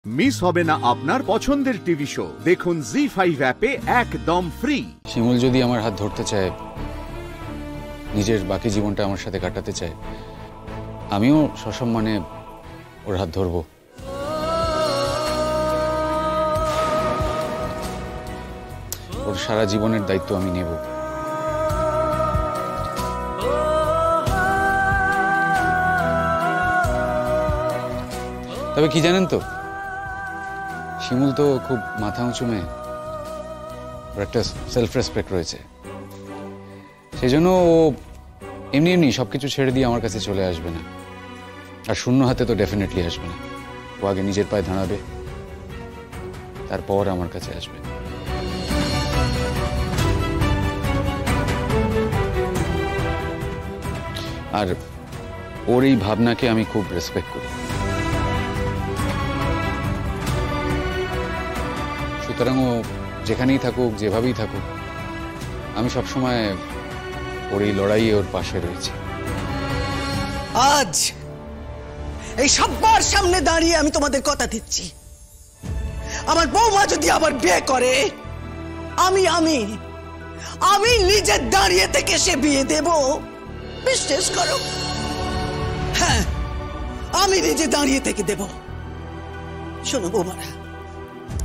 Miss হবে না আপনার পছন্দের টিভি শো। দেখুন জি5 অ্যাপে একদম ফ্রি। শিমুল যদি আমার হাত ধরতে চায়, নিজের বাকি জীবনটা আমার সাথে কাটাতে চায়, আমিও সসম্মানে ওর হাত ধরব। ওর সারা জীবনের দায়িত্ব আমি নেব। তবে কি জানেন তো, শিমুল তো খুব মাথা উঁচু মেয়ে, ওর একটা সেলফ রেসপেক্ট রয়েছে। সেই জন্য ও এমনি এমনি সবকিছু ছেড়ে দিয়ে আমার কাছে চলে আসবে না, আর শূন্য হাতে তো ডেফিনেটলি আসবে না। ও আগে নিজের পায়ে দাঁড়াবে, তারপর আমার কাছে আসবে। আর ওর এই ভাবনাকে আমি খুব রেসপেক্ট করি। সুতরাং ও যেখানেই থাকুক, যেভাবেই থাকুক, আমি সবসময় ওর এই লড়াইয়ে ওর পাশে রয়েছি। আজ এই সবার সামনে দাঁড়িয়ে আমি তোমাদের কথা দিচ্ছি, আমার বৌমা যদি আবার বিয়ে করে, আমি আমি আমি নিজে দাঁড়িয়ে থেকে সে বিয়ে দেব। বিশ্বাস করো, হ্যাঁ, আমি নিজে দাঁড়িয়ে থেকে দেব। শোনো বৌমারা,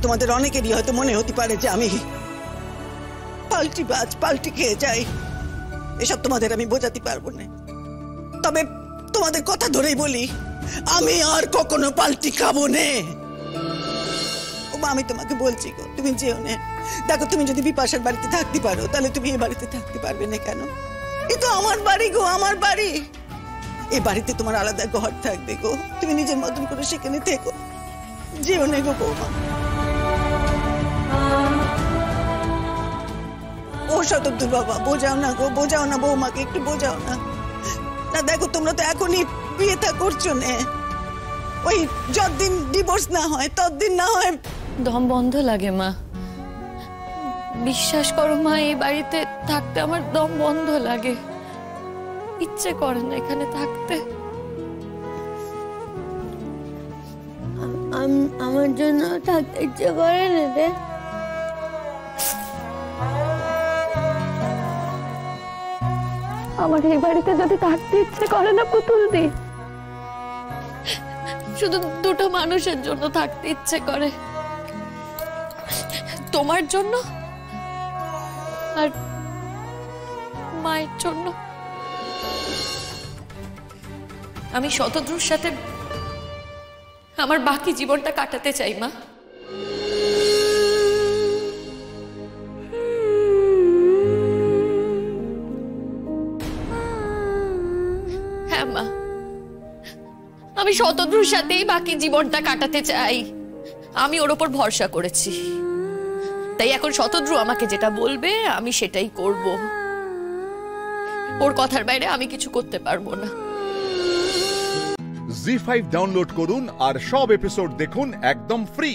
তোমাদের অনেকেরই হয়তো মনে হতে পারে যে আমি পাল্টিবাজ, পাল্টি খেয়ে যাই। এসব তোমাদের আমি বোঝাতে পারবো না। তবে তোমাদের কথা ধরেই বলি, আমি আর কখনো পাল্টি খাবো না। আমি তোমাকে বলছি গো, তুমি যেও না। দেখো, তুমি যদি বিপাশার বাড়িতে থাকতে পারো, তাহলে তুমি এই বাড়িতে থাকতে পারবে না কেন? এ তো আমার বাড়ি গো, আমার বাড়ি। এই বাড়িতে তোমার আলাদা ঘর থাকবে গো, তুমি নিজের মতন করে সেখানে থেকো। যেও না গো বৌমা। ও শতদ্দূর বাবা, বোঝাও না গো, বোঝাও না বৌমাকে, একটু বোঝাও না। না দেখো, তোমরা তো এখনই বিয়েটা করছো না, ওই যতদিন ডিভোর্স না হয় ততদিন না হয়। দম বন্ধ লাগে মা, বিশ্বাস করো মা, এই বাড়িতে থাকতে আমার দম বন্ধ লাগে, ইচ্ছে করে না এখানে থাকতে। আমার জন্য থাকতে ইচ্ছে করে না রে। আমার এই বাড়িতে যদি থাকতে ইচ্ছে করে না পুতুল দি, শুধু দুটো মানুষের জন্য থাকতে ইচ্ছে করে, তোমার জন্য আর মায়ের জন্য। আমি শতদ্রুর সাথে আমার বাকি জীবনটা কাটাতে চাই মা। হ্যাঁ মা, আমি শতদ্রুর সাথেই বাকি জীবনটা কাটাতে চাই। আমি ওর ওপর ভরসা করেছি, তাই এখন শতদ্রু আমাকে যেটা বলবে আমি সেটাই করব। ওর কথার বাইরে আমি কিছু করতে পারবো না। জি5 ডাউনলোড করুন আর সব এপিসোড দেখুন একদম ফ্রি।